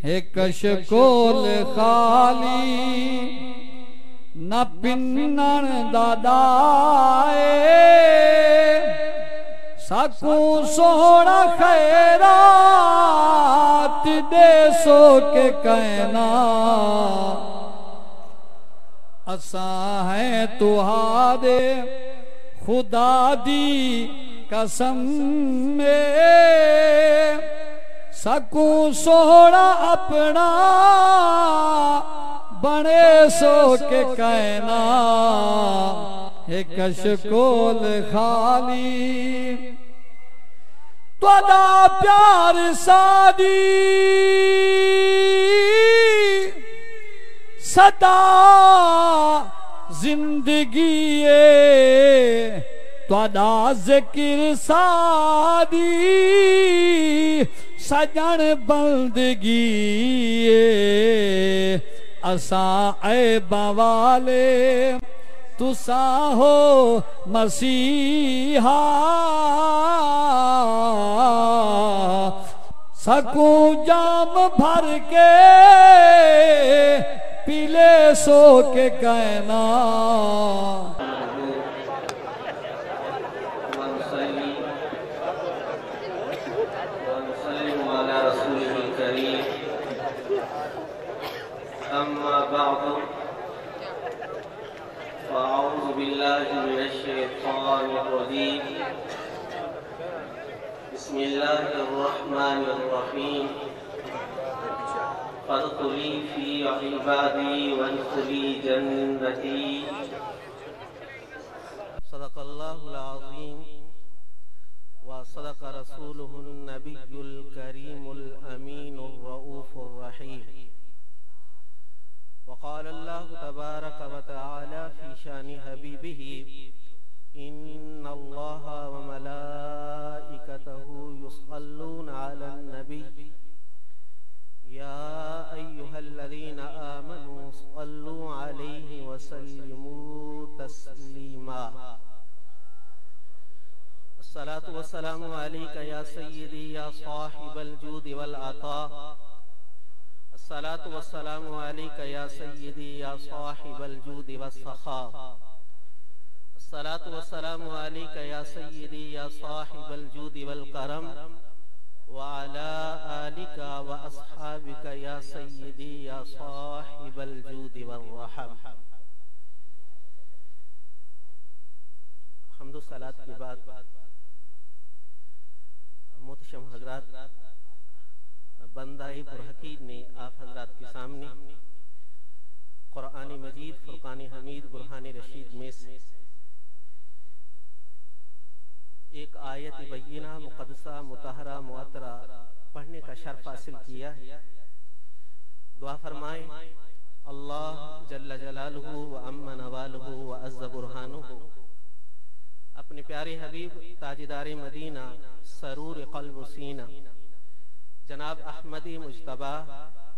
ایک شکول خالی نہ پنن دادائے سکوں سوڑا خیرات دے سو کے کہنا اساں ہیں تہارے خدا دی قسم میں سکوں سوڑا اپنا بڑے سو کے کہنا ایک شکول خالی تُوڑا پیار سادی صدا زندگی تُوڑا ذکر سادی سجن بندگی اساں عیباں والے تساں ہو مسیحا سکوں جام بھر کے پیلے سو کے کہنا أما بعد فأعوذ بالله من الشيطان الرجيم بسم الله الرحمن الرحيم فادخلي في عبادي وادخلي جنتي صدق الله العظيم وصدق رسوله النبي الكريم الأمين الرؤوف الرحيم وقال الله تبارك وتعالى في شان حبيبه إن الله وملائكته يصلون على النبي يا أيها الذين آمنوا صلوا عليه وسلموا تسليما الصلاة والسلام عليك يا سيدي يا صاحب الجود والعطاء الصلاة والسلام عليك يا سيدي يا صاحب الجود والسخاء الصلاة والسلام عليك يا سيدي يا صاحب الجود والكرم وعلى آلك وأصحابك يا سيدي يا صاحب الجود والرحم حمد و صلاة کے بعد محتشم حضرات بندہ پرحقیر نے آپ حضرات کے سامنے قرآن مجید فرقان حمید برہان رشید میں سے ایک آیت بینہ مقدسہ مطہرہ معطرہ پڑھنے کا شرف حاصل کیا ہے دعا فرمائیں اللہ جل جلالہ و عم نوالہ و عز برہانہ اپنے پیارے حبیب تاجدار مدینہ سرور قلب و سینہ جناب احمد مجتبہ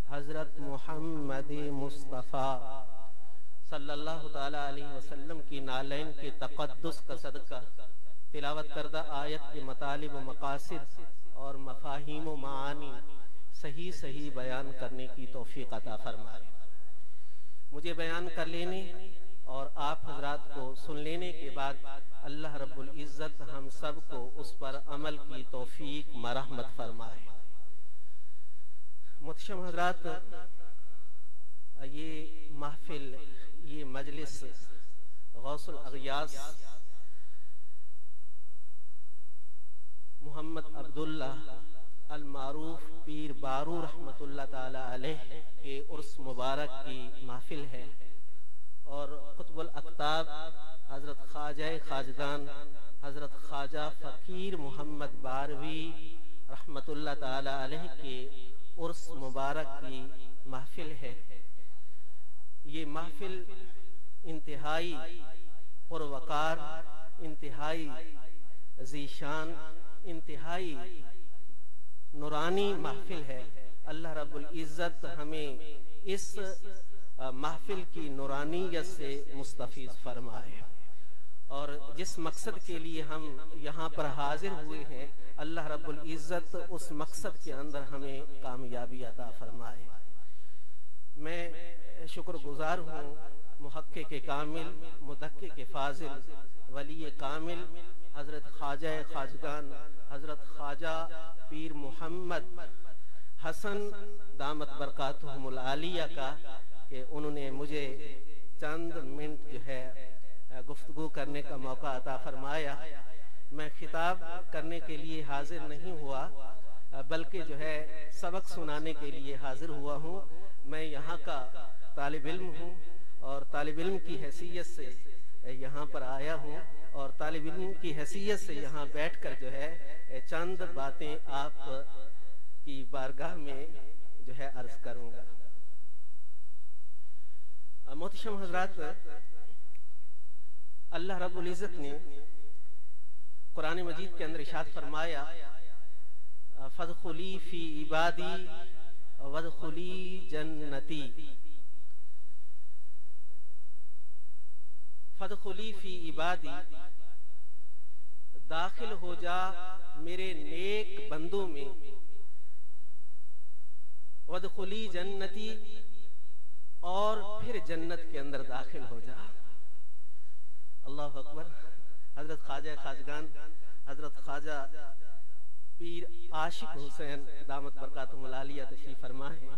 حضرت محمد مصطفیٰ صلی اللہ تعالیٰ علیہ وسلم کی نالین کے تقدس کا صدقہ تلاوت کردہ آیت کے مطالب و مقاصد اور مفاہیم و معانی صحیح بیان کرنے کی توفیق عطا فرمائے مجھے بیان کر لینے اور آپ حضرات کو سن لینے کے بعد اللہ رب العزت ہم سب کو اس پر عمل کی توفیق مرحمت فرمائے محتشم حضرات یہ محفل یہ مجلس غوث الاغیاث محمد عبداللہ المعروف پیر بارو رحمت اللہ تعالی علیہ کے عرس مبارک کی محفل ہے اور قطب الاقطاب حضرت خواجہ خواجدان حضرت خواجہ فقیر محمد باروی رحمت اللہ تعالی علیہ کے عرس مبارک کی محفل ہے یہ محفل انتہائی پروقار انتہائی ذیشان انتہائی نورانی محفل ہے اللہ رب العزت ہمیں اس محفل کی نورانیت سے مستفیض فرمائے اور جس مقصد کے لیے ہم یہاں پر حاضر ہوئے ہیں، اللہ رب العزت اس مقصد کے اندر ہمیں کامیابی عطا فرمائے۔ میں شکر گزار ہوں محقق کامل، مدقق فاضل، ولی کامل حضرت خواجہ خواجگان حضرت خواجہ پیر محمد حسن دامت برکاتہم العالیہ کا کہ انہوں نے مجھے چند منٹ جو ہے گفتگو کرنے کا موقع عطا فرمایا۔ میں خطاب کرنے کے لیے حاضر نہیں ہوا، بلکہ جو ہے سبق سنانے کے لیے حاضر ہوا ہوں۔ میں یہاں کا طالب علم ہوں اور طالب علم کی حیثیت سے یہاں پر آیا ہوں، اور طالب علم کی حیثیت سے یہاں بیٹھ کر جو ہے چند باتیں آپ کی بارگاہ میں جو ہے عرض کروں گا۔ محترم حضرات، اللہ رب العزت نے قرآن مجید کے اندر ارشاد فرمایا فَادْخُلِي فِي عِبَادِي وَادْخُلِي جَنَّتِي، فَادْخُلِي فِي عِبَادِي، داخل ہو جا میرے نیک بندوں میں، وَادْخُلِي جَنَّتِي، اور پھر جنت کے اندر داخل ہو جا۔ اللہ اکبر۔ حضرت خواجہ خواجگان حضرت خواجہ پیر عاشق حسین دامت برکاتہم العالیہ تشریف فرما ہیں۔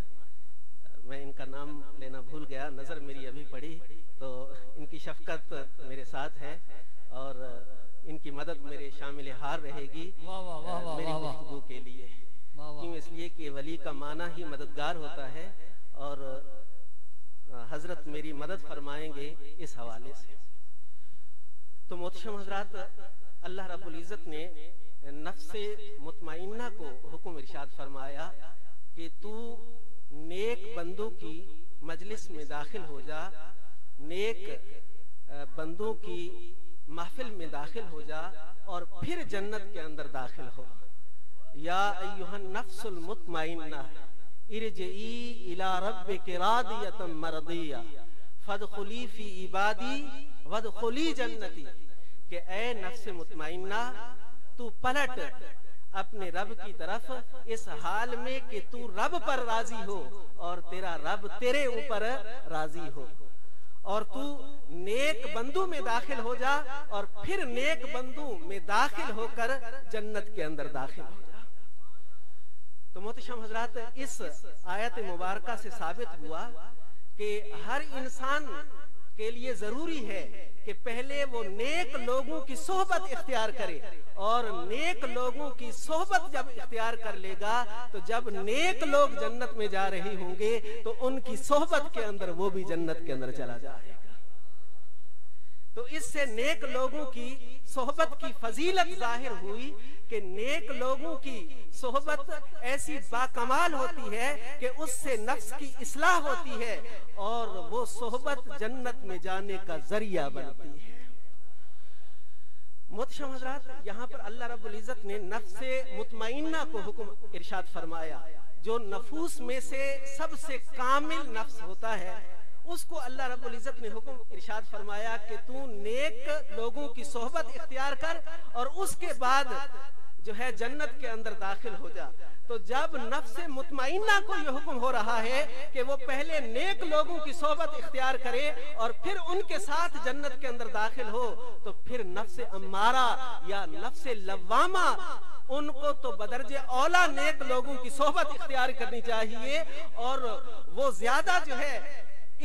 میں ان کا نام لینا بھول گیا، نظر میری ابھی پڑی، تو ان کی شفقت میرے ساتھ ہے اور ان کی مدد میرے شامل حال رہے گی میری گفتگو کے لیے۔ کیوں؟ اس لیے کہ ولی کا معنی ہی مددگار ہوتا ہے، اور حضرت میری مدد فرمائیں گے اس حوالے سے۔ تو محترم حضرات، اللہ رب العزت نے نفس مطمئنہ کو حکم ارشاد فرمایا کہ تو نیک بندوں کی مجلس میں داخل ہو جا، نیک بندوں کی محفل میں داخل ہو جا، اور پھر جنت کے اندر داخل ہو۔ یا ایھا النفس المطمئنہ ارجعی الی ربک راضیۃ مرضیہ فادخلی فی عبادی وادخلی جنتی، کہ اے نفس مطمئنہ تو پلٹ اپنے رب کی طرف اس حال میں کہ تو رب پر راضی ہو اور تیرا رب تیرے اوپر راضی ہو، اور تو نیک بندوں میں داخل ہو جا، اور پھر نیک بندوں میں داخل ہو کر جنت کے اندر داخل ہو جا۔ تو محترم حضرات، اس آیت مبارکہ سے ثابت ہوا کہ ہر انسان کے لیے ضروری ہے کہ پہلے وہ نیک لوگوں کی صحبت اختیار کرے، اور نیک لوگوں کی صحبت جب اختیار کر لے گا تو جب نیک لوگ جنت میں جا رہے ہوں گے تو ان کی صحبت کے اندر وہ بھی جنت کے اندر چلا جائے گا۔ تو اس سے نیک لوگوں کی صحبت کی فضیلت ظاہر ہوئی کہ نیک لوگوں کی صحبت ایسی باکمال ہوتی ہے کہ اس سے نفس کی اصلاح ہوتی ہے، اور وہ صحبت جنت میں جانے کا ذریعہ بنتی ہے۔ محترم حضرات، یہاں پر اللہ رب العزت نے نفس مطمئنہ کو حکم ارشاد فرمایا، جو نفوس میں سے سب سے کامل نفس ہوتا ہے، اس کو اللہ رب العزت نے حکم ارشاد فرمایا کہ تو نیک لوگوں کی صحبت اختیار کر، اور اس کے بعد جو ہے جنت کے اندر داخل ہو جا۔ تو جب نفس مطمئنہ کو یہ حکم ہو رہا ہے کہ وہ پہلے نیک لوگوں کی صحبت اختیار کرے اور پھر ان کے ساتھ جنت کے اندر داخل ہو، تو پھر نفس امارہ یا نفس لوامہ ان کو تو بدرجہ اولا نیک لوگوں کی صحبت اختیار کرنی چاہیے، اور وہ زیادہ جو ہے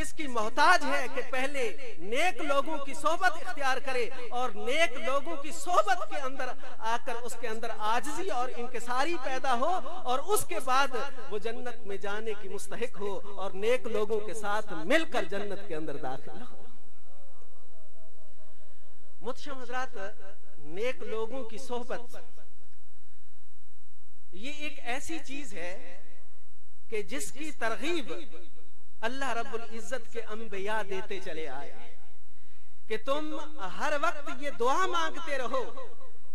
اس کی محتاج ہے کہ پہلے نیک لوگوں کی صحبت اختیار کرے، اور نیک لوگوں کی صحبت کے اندر آ کر اس کے اندر عاجزی اور انکساری پیدا ہو، اور اس کے بعد وہ جنت میں جانے کی مستحق ہو اور نیک لوگوں کے ساتھ مل کر جنت کے اندر داخل ہو۔ محترم حضرات، نیک لوگوں کی صحبت یہ ایک ایسی چیز ہے کہ جس کی ترغیب اللہ رب العزت کے انبیاء دیتے چلے آئے کہ تم ہر وقت یہ دعا مانگتے رہو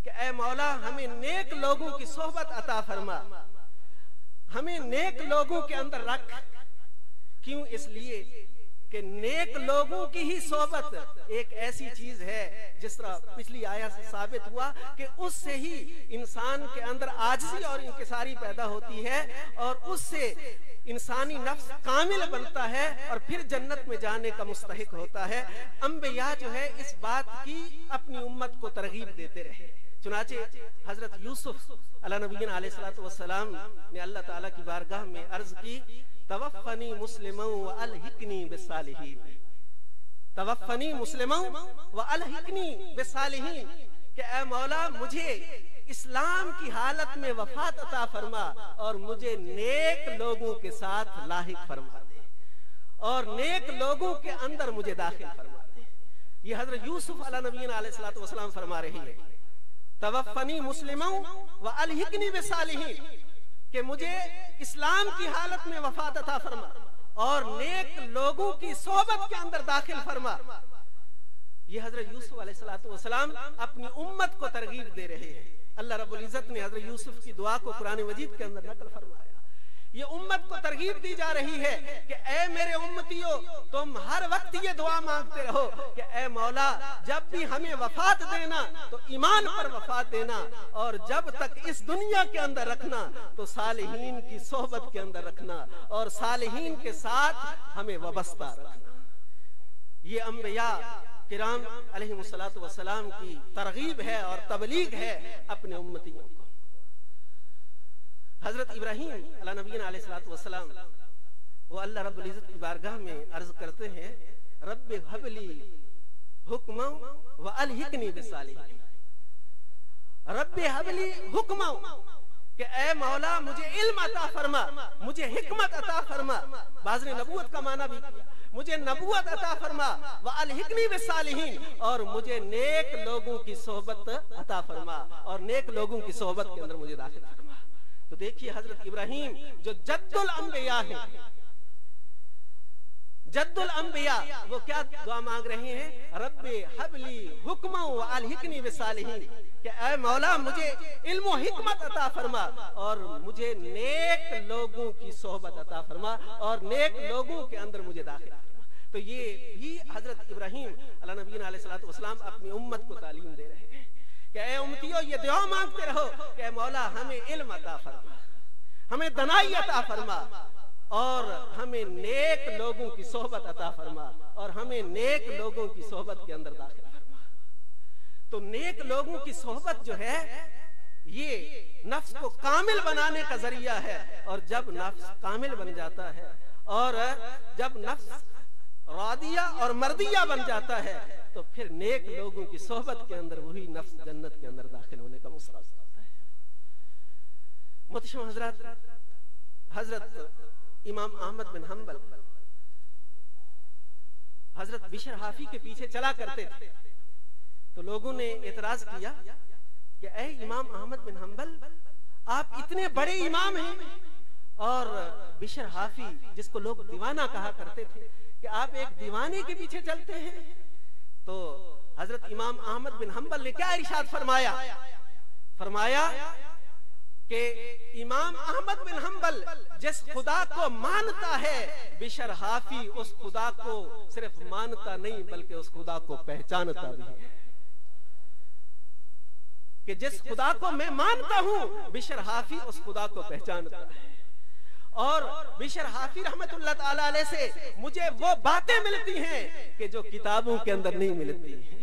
کہ اے مولا ہمیں نیک لوگوں کی صحبت عطا فرما، ہمیں نیک لوگوں کے اندر رکھ۔ کیوں؟ اس لیے کہ نیک لوگوں کی ہی صحبت ایک ایسی چیز ہے، جس طرح پچھلی آیت سے ثابت ہوا کہ اس سے ہی انسان کے اندر عاجزی اور انکساری پیدا ہوتی ہے، اور اس سے انسانی نفس کامل بنتا ہے اور پھر جنت میں جانے کا مستحق ہوتا ہے۔ انبیاء جو ہے اس بات کی اپنی امت کو ترغیب دیتے رہے۔ چنانچہ حضرت یوسف علیہ نبینا علیہ السلام نے اللہ تعالیٰ کی بارگاہ میں عرض کی، توفنی مسلما والحقنی بالصالحین، توفنی مسلما والحقنی بالصالحین، کہ اے مولا مجھے اسلام کی حالت میں وفات عطا فرما اور مجھے نیک لوگوں کے ساتھ لاحق فرما دے، اور نیک لوگوں کے اندر مجھے داخل فرما دے۔ یہ حضرت یوسف علیہ نبینا علیہ السلام فرما رہی ہے، توفنی مسلما والحقنی بالصالحین، کہ مجھے اسلام کی حالت میں وفات عطا فرما اور نیک لوگوں کی صحبت کے اندر داخل فرما۔ یہ حضرت یوسف علیہ السلام اپنی امت کو ترغیب دے رہے ہیں۔ اللہ رب العزت نے حضرت یوسف کی دعا کو قرآن مجید کے اندر نقل فرمایا۔ یہ امت کو ترغیب دی جا رہی ہے کہ اے میرے امتیوں، تم ہر وقت یہ دعا مانگتے رہو کہ اے مولا جب بھی ہمیں وفات دینا تو ایمان پر وفات دینا، اور جب تک اس دنیا کے اندر رکھنا تو صالحین کی صحبت کے اندر رکھنا، اور صالحین کے ساتھ ہمیں وابستہ رکھنا۔ یہ انبیاء کرام علیہ السلام کی ترغیب ہے اور تبلیغ ہے اپنے امتیوں کو۔ حضرت ابراہیم علیہ نبینا علیہ السلام وہ اللہ رب العزت کی بارگاہ میں عرض کرتے ہیں، رب ہب لی حکما والحقنی بالصالحین، رب ہب لی حکما، کہ اے مولا مجھے علم عطا فرما، مجھے حکمت عطا فرما، بعض نے نبوت کا معنی بھی کیا، مجھے نبوت عطا فرما، والحقنی بالصالحین، اور مجھے نیک لوگوں کی صحبت عطا فرما، اور نیک لوگوں کی صحبت کے اندر مجھے داخل فرما۔ تو دیکھیے حضرت ابراہیم جو جد الانبیاء ہیں، جد الانبیاء، وہ کیا دعا مانگ رہے ہیں، رب ہب لی حکما والحقنی بالصالحین، کہ اے مولا مجھے علم و حکمت عطا فرما اور مجھے نیک لوگوں کی صحبت عطا فرما اور نیک لوگوں کے اندر مجھے داخل فرما۔ تو یہ بھی حضرت ابراہیم علیہ نبینا علیہ السلام اپنی امت کو تعلیم دے رہے ہیں کہ اے امتیوں یہ دعا مانگتے رہو کہ اے مولا ہمیں علم عطا فرما، ہمیں دانائی عطا فرما، اور ہمیں نیک لوگوں کی صحبت عطا فرما، اور ہمیں نیک لوگوں کی صحبت کے اندر داخل فرما۔ تو نیک لوگوں کی صحبت جو ہے یہ نفس کو کامل بنانے کا ذریعہ ہے، اور جب نفس کامل بن جاتا ہے اور جب نفس راضیہ اور مرضیہ بن جاتا ہے تو پھر نیک لوگوں کی صحبت کے اندر وہی نفس جنت کے اندر داخل ہونے کا مستحق ہوتا ہے۔ محترم حضرات، حضرت امام احمد بن حنبل حضرت بشر حافی کے پیچھے چلا کرتے تھے، تو لوگوں نے اعتراض کیا کہ اے امام احمد بن حنبل، آپ اتنے بڑے امام ہیں اور بشر حافی جس کو لوگ دیوانہ کہا کرتے تھے کہ آپ ایک دیوانے کے پیچھے چلتے ہیں۔ تو حضرت امام احمد بن حنبل نے کیا ارشاد فرمایا؟ فرمایا کہ امام احمد بن حنبل جس خدا کو مانتا ہے، بشر حافی اس خدا کو صرف مانتا نہیں بلکہ اس خدا کو پہچانتا بھی ہے، کہ جس خدا کو میں مانتا ہوں بشر حافی اس خدا کو پہچانتا ہے۔ اور بشر حافی رحمت اللہ تعالی علیہ سے مجھے وہ باتیں ملتی ہیں کہ جو کتابوں کے اندر نہیں ملتی ہیں،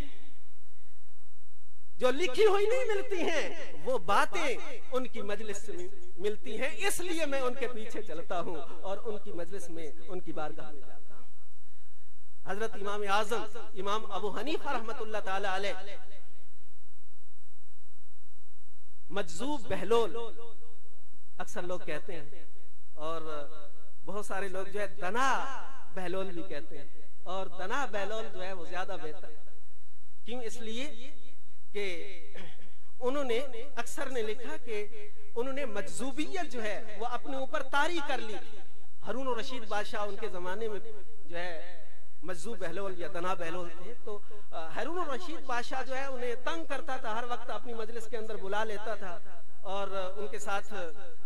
جو لکھی ہوئی نہیں ملتی ہیں، وہ باتیں ان کی مجلس سے ملتی ہیں، اس لیے میں ان کے پیچھے چلتا ہوں اور ان کی مجلس میں ان کی بارگاہ میں جاتا ہوں۔ حضرت امام اعظم امام ابو حنیفہ رحمت اللہ تعالی علیہ مجذوب بہلول اکثر لوگ کہتے ہیں، اور بہت سارے لوگ جو ہے دنا بہلول بھی کہتے ہیں، اور دنا بہلول جو ہے وہ زیادہ بہتر، کیوں؟ اس لیے کہ انہوں نے اکثر نے لکھا کہ انہوں نے مجذوبیت جو ہے وہ اپنے اوپر طاری کر لی تھی۔ ہارون الرشید بادشاہ ان کے زمانے میں جو ہے مجذوب بہلول یا دنا بہلول تھے، تو ہارون الرشید بادشاہ جو ہے انہیں تنگ کرتا تھا، ہر وقت اپنی مجلس کے اندر بلا لیتا تھا اور ان کے ساتھ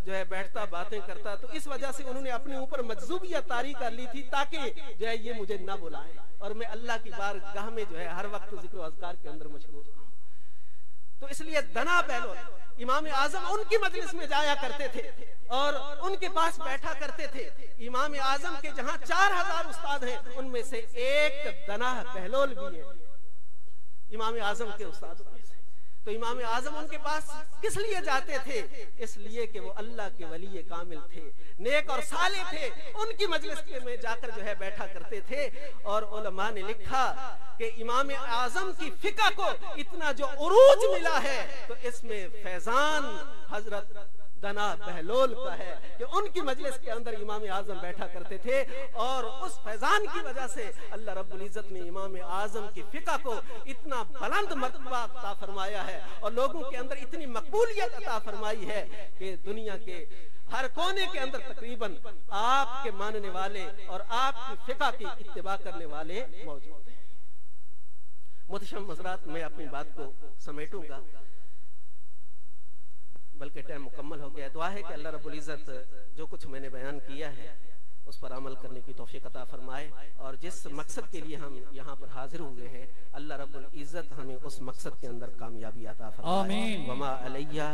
جو ہے بیٹھتا باتیں کرتا، تو اس وجہ سے انہوں نے اپنے اوپر مجذوبیت طاری کر لی تھی تاکہ جو ہے یہ مجھے نہ بلائیں اور میں اللہ کی بارگاہ میں جو ہے ہر وقت ذکر و اذکار کے اندر مشغول رہوں۔ تو اس لیے دنا بہلول امام اعظم ان کی مجلس میں جایا کرتے تھے اور ان کے پاس بیٹھا کرتے تھے۔ امام اعظم کے جہاں 4000 استاد ہیں ان میں سے ایک دنا بہلول بھی ہے امام اعظم کے استادوں میں سے۔ تو امام اعظم ان کے پاس کس لیے جاتے تھے؟ اس لیے کہ وہ اللہ کے ولی کامل تھے، نیک اور صالح تھے، ان کی مجلس میں جا کر جو ہے بیٹھا کرتے تھے۔ اور علماء نے لکھا کہ امام اعظم کی فقہ کو اتنا جو عروج ملا ہے تو اس میں فیضان حضرت دنا بہلول کا ہے کہ ان کی مجلس کے اندر امام اعظم بیٹھا کرتے تھے، اور اس فیضان کی وجہ سے اللہ رب العزت نے امام اعظم کی فقہ کو اتنا بلند مرتبہ عطا فرمایا ہے اور لوگوں کے اندر اتنی مقبولیت عطا فرمائی ہے کہ دنیا کے ہر کونے کے اندر تقریباً آپ کے ماننے والے اور آپ کی فقہ کی اتباع کرنے والے موجود ہیں۔ محتشم حضرات، میں اپنی بات کو سمیٹوں گا بلکہ ٹائم مکمل ہو گیا۔ دعا ہے کہ اللہ رب العزت جو کچھ میں نے بیان کیا ہے اس پر عمل کرنے کی توفیق عطا فرمائے، اور جس مقصد کے لیے ہم یہاں پر حاضر ہوئے ہیں اللہ رب العزت ہمیں اس مقصد کے اندر کامیابی عطا فرمائے۔ آمین۔ وما علیہ